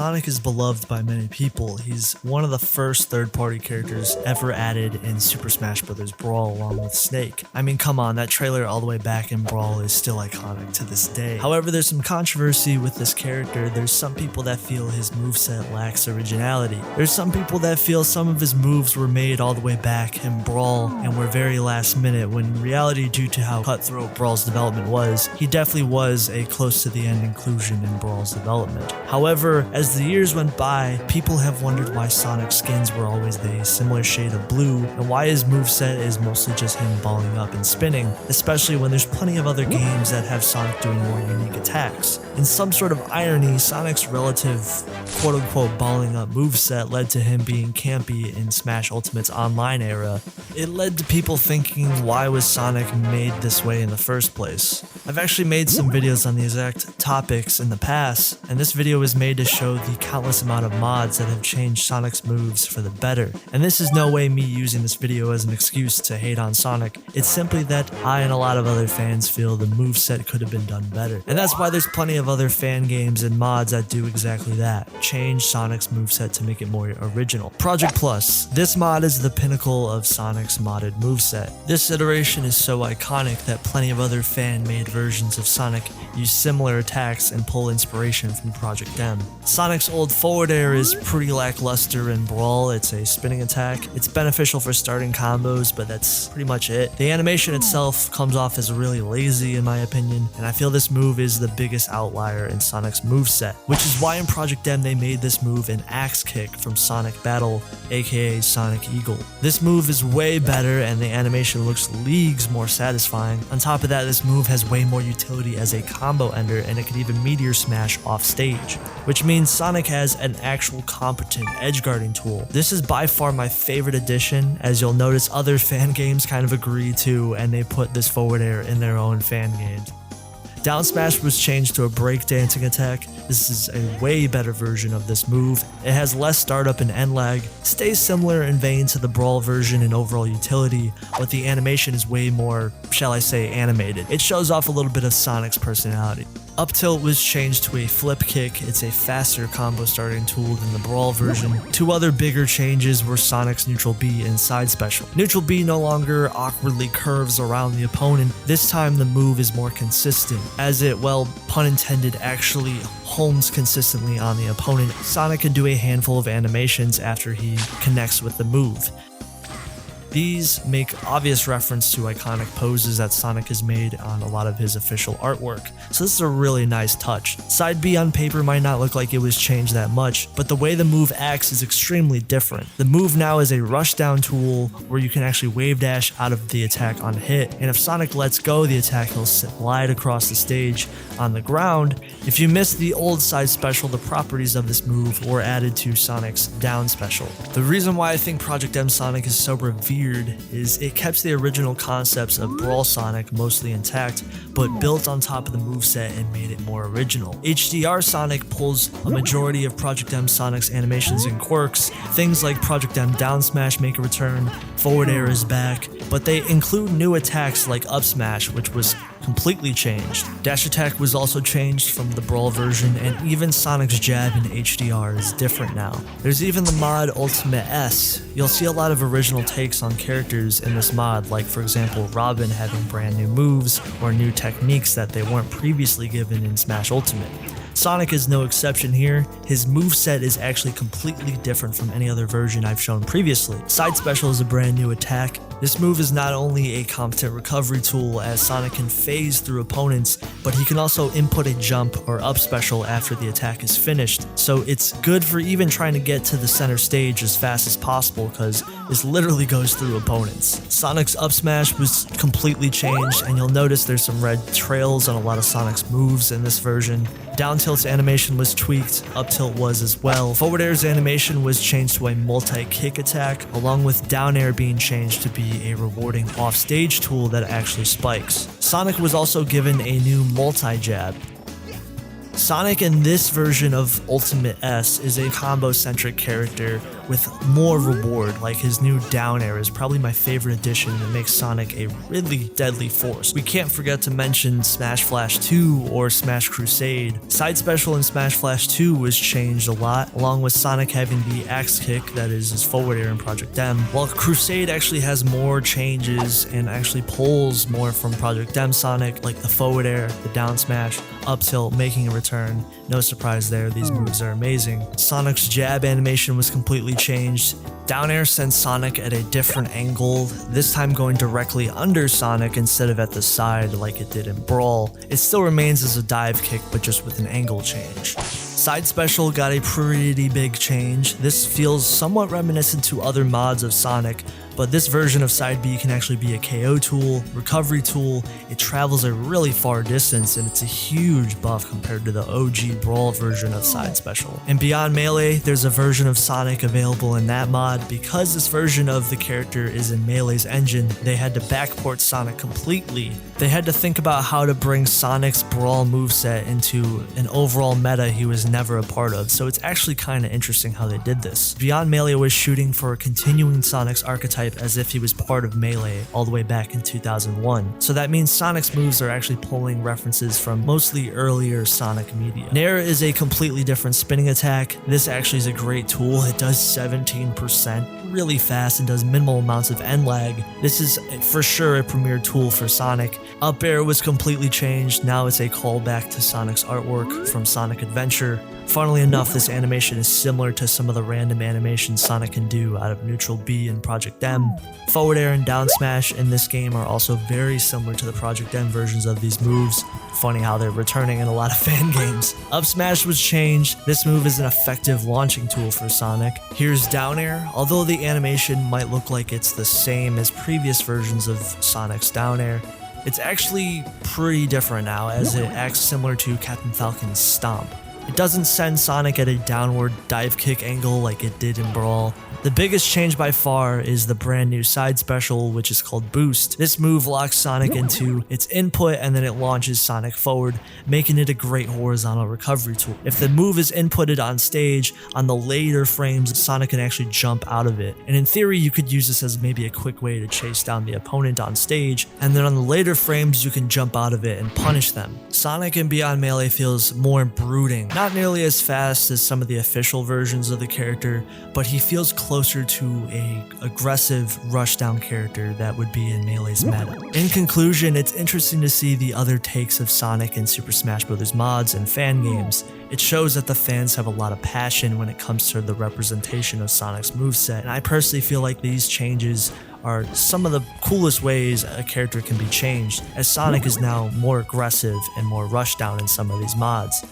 Sonic is beloved by many people. He's one of the first third-party characters ever added in Super Smash Bros. Brawl along with Snake. I mean, come on, that trailer all the way back in Brawl is still iconic to this day. However, there's some controversy with this character. There's some people that feel his moveset lacks originality. There's some people that feel some of his moves were made all the way back in Brawl and were very last minute, when in reality, due to how cutthroat Brawl's development was, he definitely was a close to the end inclusion in Brawl's development. However, as the years went by, people have wondered why Sonic's skins were always a similar shade of blue, and why his moveset is mostly just him balling up and spinning, especially when there's plenty of other games that have Sonic doing more unique attacks. In some sort of irony, Sonic's relative quote-unquote balling up moveset led to him being campy in Smash Ultimate's online era. It led to people thinking, why was Sonic made this way in the first place? I've actually made some videos on the exact topics in the past, and this video was made to show the countless amount of mods that have changed Sonic's moves for the better. And this is no way me using this video as an excuse to hate on Sonic, it's simply that I and a lot of other fans feel the moveset could have been done better. And that's why there's plenty of other fan games and mods that do exactly that, change Sonic's moveset to make it more original. Project Plus. This mod is the pinnacle of Sonic's modded moveset. This iteration is so iconic that plenty of other fan-made versions of Sonic use similar attacks and pull inspiration from Project M. Sonic's old forward air is pretty lackluster in Brawl. It's a spinning attack. It's beneficial for starting combos, but that's pretty much it. The animation itself comes off as really lazy in my opinion, and I feel this move is the biggest outlier in Sonic's moveset, which is why in Project M they made this move an axe kick from Sonic Battle, aka Sonic Eagle. This move is way better and the animation looks leagues more satisfying. On top of that, this move has way more utility as a combo ender, and it can even meteor smash off stage, which means Sonic has an actual competent edge guarding tool. This is by far my favorite addition, as you'll notice other fan games kind of agree to, and they put this forward air in their own fan games. Down smash was changed to a breakdancing attack. This is a way better version of this move. It has less startup and end lag, stays similar in vein to the Brawl version in overall utility, but the animation is way more, shall I say, animated. It shows off a little bit of Sonic's personality. Up tilt was changed to a flip kick. It's a faster combo starting tool than the Brawl version. Two other bigger changes were Sonic's neutral B and side special. Neutral B no longer awkwardly curves around the opponent. This time the move is more consistent, as it, well, pun intended, actually homes consistently on the opponent. Sonic can do a handful of animations after he connects with the move. These make obvious reference to iconic poses that Sonic has made on a lot of his official artwork, so this is a really nice touch. Side B on paper might not look like it was changed that much, but the way the move acts is extremely different. The move now is a rush down tool where you can actually wave dash out of the attack on hit, and if Sonic lets go the attack, he'll slide across the stage on the ground. If you missed the old side special, the properties of this move were added to Sonic's down special. The reason why I think Project M Sonic is so revered is it kept the original concepts of Brawl Sonic mostly intact, but built on top of the moveset and made it more original. HDR Sonic pulls a majority of Project M Sonic's animations and quirks. Things like Project M down smash make a return, forward air is back, but they include new attacks like up smash, which was completely changed. Dash attack was also changed from the Brawl version, and even Sonic's jab in HDR is different now. There's even the mod Ultimate S. You'll see a lot of original takes on characters in this mod, like for example Robin having brand new moves or new techniques that they weren't previously given in Smash Ultimate. Sonic is no exception here. His moveset is actually completely different from any other version I've shown previously. Side special is a brand new attack. This move is not only a competent recovery tool, as Sonic can phase through opponents, but he can also input a jump or up special after the attack is finished. So it's good for even trying to get to the center stage as fast as possible, because this literally goes through opponents. Sonic's up smash was completely changed, and you'll notice there's some red trails on a lot of Sonic's moves in this version. Down tilt's animation was tweaked, up tilt was as well. Forward air's animation was changed to a multi-kick attack, along with down air being changed to be a rewarding off-stage tool that actually spikes. Sonic was also given a new multi-jab. Sonic in this version of Ultimate S is a combo-centric character with more reward, like his new down air is probably my favorite addition that makes Sonic a really deadly force. We can't forget to mention Smash Flash 2 or Smash Crusade. Side Special in Smash Flash 2 was changed a lot, along with Sonic having the axe kick, that is his forward air in Project M, while Crusade actually has more changes and actually pulls more from Project M Sonic, like the forward air, the down smash, up tilt, making a return. No surprise there, these moves are amazing. Sonic's jab animation was completely changed. Down air sends Sonic at a different angle, this time going directly under Sonic instead of at the side like it did in Brawl. It still remains as a dive kick, but just with an angle change. Side Special got a pretty big change. This feels somewhat reminiscent to other mods of Sonic, but this version of Side B can actually be a KO tool, recovery tool. It travels a really far distance, and it's a huge buff compared to the OG Brawl version of Side Special. And beyond Melee, there's a version of Sonic available in that mod. Because this version of the character is in Melee's engine, they had to backport Sonic completely. They had to think about how to bring Sonic's Brawl moveset into an overall meta he was never a part of, so it's actually kind of interesting how they did this. Beyond Melee was shooting for continuing Sonic's archetype as if he was part of Melee all the way back in 2001, so that means Sonic's moves are actually pulling references from mostly earlier Sonic media. Nair is a completely different spinning attack. This actually is a great tool. It does 17%, really fast, and does minimal amounts of end lag. This is for sure a premier tool for Sonic. Up air was completely changed. Now it's a callback to Sonic's artwork from Sonic Adventure. Funnily enough, this animation is similar to some of the random animations Sonic can do out of Neutral B and Project M. Forward air and down smash in this game are also very similar to the Project M versions of these moves. Funny how they're returning in a lot of fan games. Up smash was changed. This move is an effective launching tool for Sonic. Here's down air. Although the animation might look like it's the same as previous versions of Sonic's down air, it's actually pretty different now, as it acts similar to Captain Falcon's Stomp. It doesn't send Sonic at a downward dive kick angle like it did in Brawl. The biggest change by far is the brand new side special, which is called Boost. This move locks Sonic into its input and then it launches Sonic forward, making it a great horizontal recovery tool. If the move is inputted on stage, on the later frames, Sonic can actually jump out of it. And in theory, you could use this as maybe a quick way to chase down the opponent on stage, and then on the later frames, you can jump out of it and punish them. Sonic in Beyond Melee feels more brooding. Not nearly as fast as some of the official versions of the character, but he feels closer to a aggressive rushdown character that would be in Melee's meta. In conclusion, it's interesting to see the other takes of Sonic in Super Smash Bros. Mods and fan games. It shows that the fans have a lot of passion when it comes to the representation of Sonic's moveset, and I personally feel like these changes are some of the coolest ways a character can be changed, as Sonic is now more aggressive and more rushdown in some of these mods.